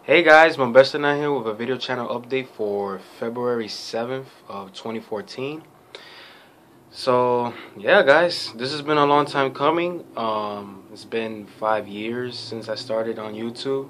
Hey guys, Melbester9 here with a video channel update for February 7th of 2014. So yeah guys, this has been a long time coming. It's been 5 years since I started on YouTube,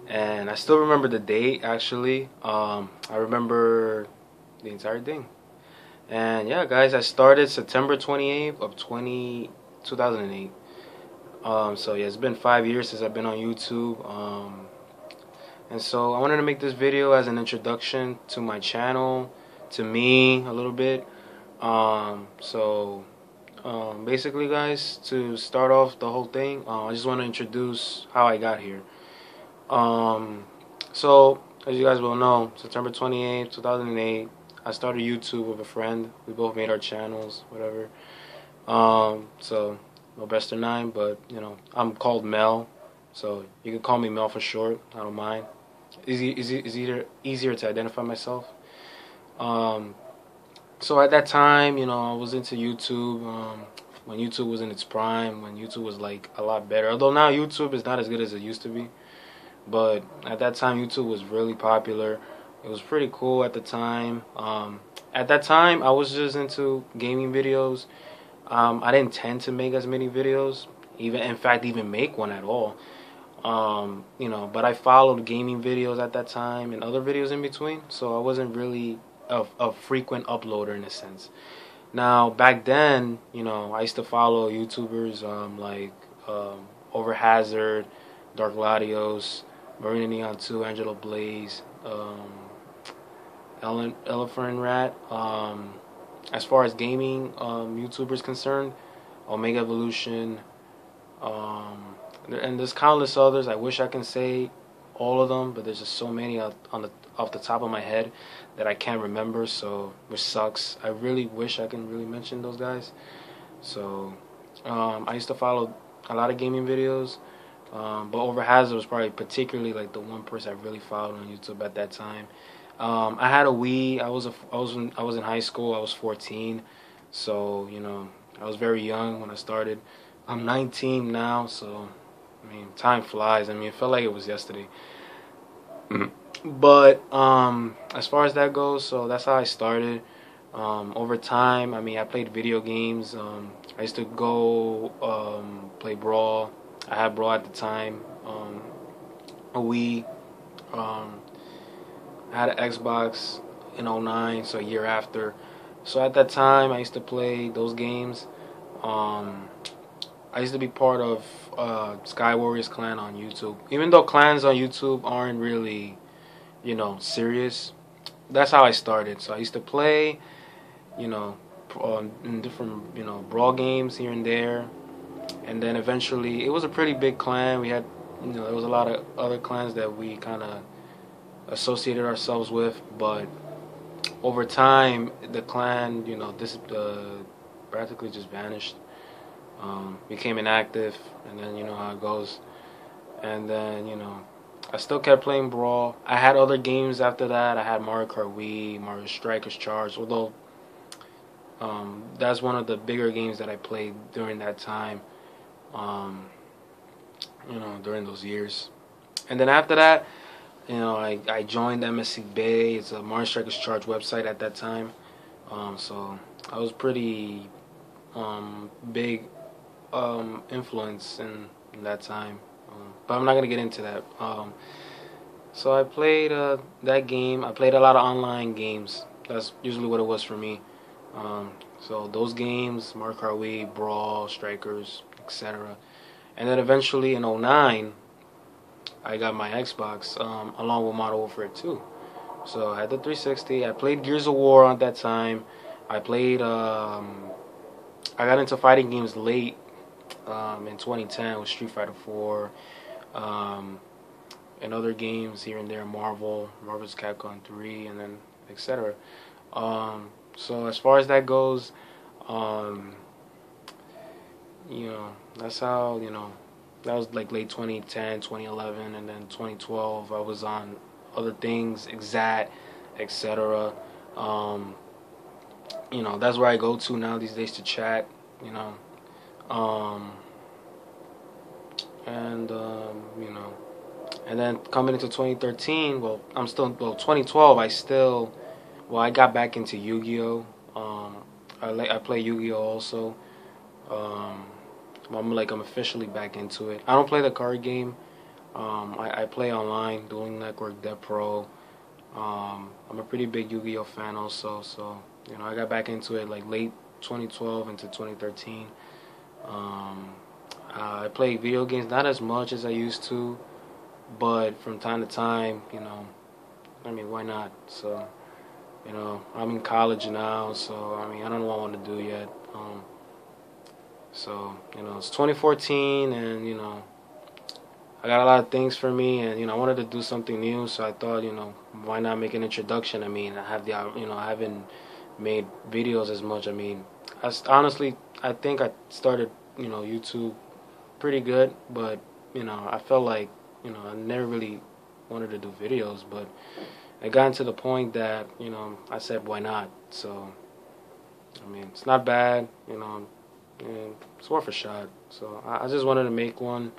and I still remember the date actually. I remember the entire thing. And yeah guys, I started September 28th of 2008. So yeah, it's been 5 years since I've been on YouTube. And so I wanted to make this video as an introduction to my channel, to me a little bit. Basically guys, to start off the whole thing, I just want to introduce how I got here. So as you guys will know, September 28th, 2008, I started YouTube with a friend. We both made our channels, whatever. So Melbester9, but you know, I'm called Mel, so you can call me Mel for short. I don't mind. It's easier to identify myself. So at that time, you know, I was into YouTube when YouTube was in its prime, when YouTube was like a lot better. Although now YouTube is not as good as it used to be, but at that time YouTube was really popular. It was pretty cool at the time. At that time, I was just into gaming videos. I didn't tend to make as many videos, even make one at all. You know, but I followed gaming videos at that time and other videos in between, so I wasn't really a frequent uploader in a sense. Now back then, you know, I used to follow YouTubers Over Hazard, Dark Gladios, Marina Neon 2, Angelo Blaze, Elephant Rat. As far as gaming YouTubers concerned, Omega Evolution, and there's countless others. I wish I can say all of them, but there's just so many off the top of my head that I can't remember, so which sucks. I really wish I can really mention those guys. So I used to follow a lot of gaming videos, but Over Hazard was probably particularly like the one person I really followed on YouTube at that time. I had a Wii. I was in high school. I was 14, so you know I was very young when I started. I'm 19 now, so I mean time flies. I mean it felt like it was yesterday. But as far as that goes, so that's how I started. Over time, I mean I played video games. I used to go play Brawl. I had Brawl at the time. A Wii. I had an Xbox in '09, so a year after. So at that time, I used to play those games. I used to be part of Sky Warriors clan on YouTube. Even though clans on YouTube aren't really, you know, serious, that's how I started. So I used to play, you know, in different, you know, brawl games here and there. And then eventually, it was a pretty big clan. We had, you know, there was a lot of other clans that we kind of associated ourselves with, but over time the clan, you know, practically just vanished, became inactive, and then you know how it goes. And then you know I still kept playing Brawl. I had other games after that. I had Mario Kart Wii, Mario Strikers Charge, although that's one of the bigger games that I played during that time, you know, during those years. And then after that, you know, I joined MSC Bay. It's a Mario Strikers Charge website at that time. So I was pretty big influence in that time. But I'm not going to get into that. So I played that game. I played a lot of online games. That's usually what it was for me. So those games, Mario Kart Wii, Brawl, Strikers, etc. And then eventually in '09, I got my Xbox along with Modern Warfare 2. So I had the 360. I played Gears of War at that time. I played. I got into fighting games late in 2010 with Street Fighter 4, and other games here and there, Marvel's Capcom 3, and then etc. So as far as that goes, you know, that's how, you know, that was like late 2010, 2011, and then 2012 I was on other things, Exat, etc. You know, that's where I go to now these days to chat, you know. You know, And then coming into 2013, well, 2012, I got back into Yu-Gi-Oh. I play Yu-Gi-Oh also. Um, I'm officially back into it. I don't play the card game. I play online, Dueling Network, Dev Pro. I'm a pretty big Yu-Gi-Oh fan also, so I got back into it like late 2012 into 2013. I play video games not as much as I used to, but from time to time, why not? So, I'm in college now, so I don't know what I want to do yet. So, it's 2014, and I got a lot of things for me, and I wanted to do something new, so I thought, why not make an introduction? I haven't made videos as much. Honestly, I think I started, YouTube pretty good, but I felt like, I never really wanted to do videos, but it got to the point that, I said, why not? So, it's not bad, and it's worth a shot. So I just wanted to make one.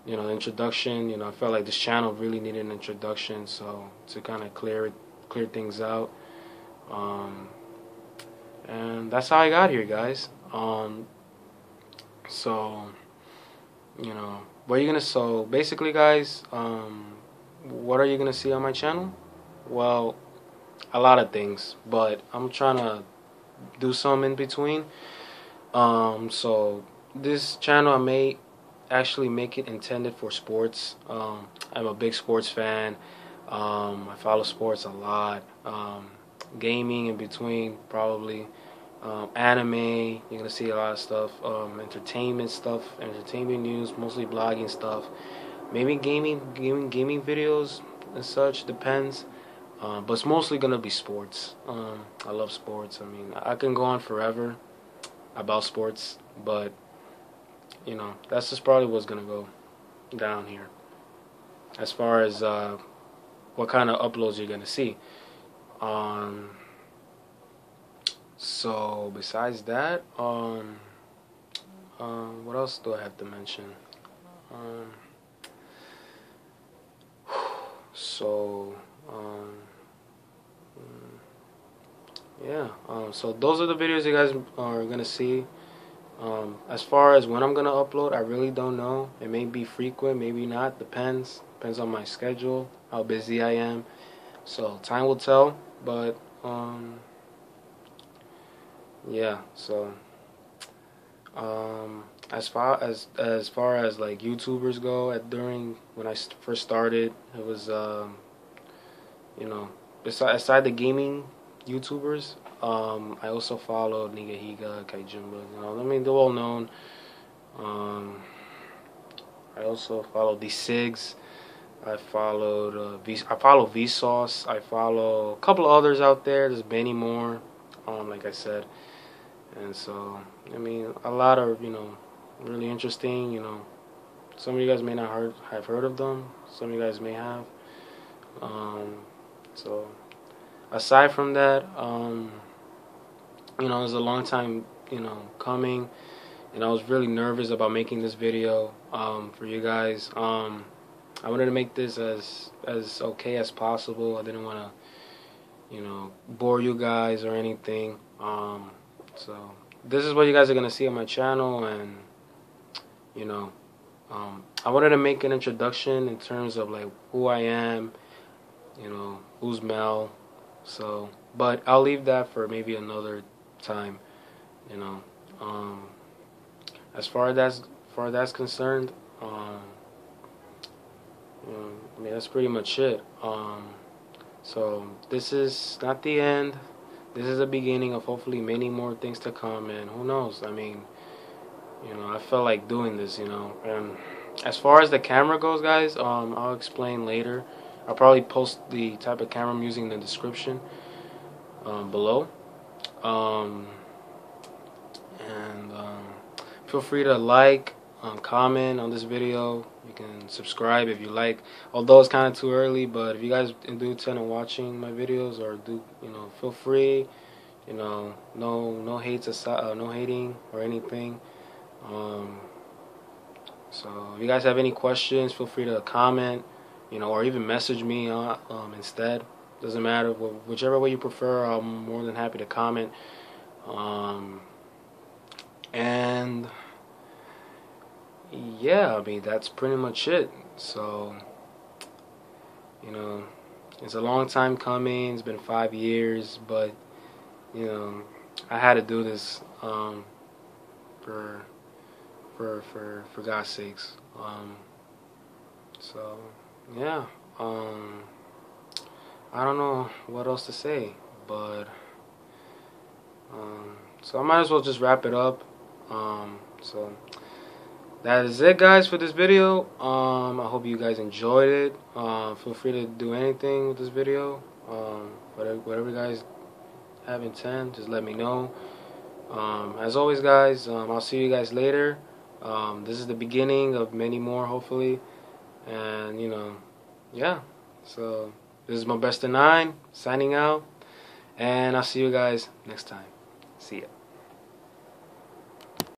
Introduction. I felt like this channel really needed an introduction, so to kind of clear things out. And that's how I got here, guys. So what are you gonna? So basically, guys, what are you gonna see on my channel? Well, a lot of things, but I'm trying to do some in between. So this channel I may actually make it intended for sports. I'm a big sports fan. I follow sports a lot. Gaming in between, probably. Anime, you're gonna see a lot of stuff. Entertainment news, mostly blogging stuff. Maybe gaming videos and such, depends. But it's mostly gonna be sports. I love sports. I can go on forever about sports, but that's just probably what's gonna go down here. As far as what kind of uploads you're gonna see. So besides that, what else do I have to mention? So yeah. So those are the videos you guys are gonna see. As far as when I'm gonna upload, I really don't know. It may be frequent, maybe not. Depends on my schedule, how busy I am. So time will tell. But yeah. So as far as like YouTubers go, during when I first started, it was aside the gaming YouTubers, I also followed Nigahiga, Kaijumba, they're well known. I also followed the Sigs. I follow Vsauce. I follow a couple of others out there. There's many more, like I said. And so, a lot are, really interesting. Some of you guys may not have heard of them. Some of you guys may have. So, aside from that, it was a long time, coming. And I was really nervous about making this video for you guys. I wanted to make this as okay as possible. I didn't want to, bore you guys or anything. So this is what you guys are gonna see on my channel, and I wanted to make an introduction in terms of like who I am, who's Mel. So, but I'll leave that for maybe another time. As far as that's concerned, that's pretty much it. So this is not the end. This is the beginning of hopefully many more things to come, and who knows? I felt like doing this, And as far as the camera goes, guys, I'll explain later. I'll probably post the type of camera I'm using in the description below. Feel free to like, comment on this video. You can subscribe if you like. Although it's kind of too early, but if you guys do intend on watching my videos, or feel free. No hates aside, no hating or anything. So if you guys have any questions, feel free to comment. or even message me instead. Doesn't matter, whichever way you prefer. I'm more than happy to comment. And yeah, I mean, that's pretty much it. So, it's a long time coming. It's been 5 years, but I had to do this for God's sakes. So yeah, I don't know what else to say, but so I might as well just wrap it up. So that is it, guys, for this video. I hope you guys enjoyed it. Feel free to do anything with this video. Whatever you guys have intent, just let me know. As always, guys, I'll see you guys later. This is the beginning of many more, hopefully. And yeah. So this is Melbester9 signing out, and I'll see you guys next time. See ya.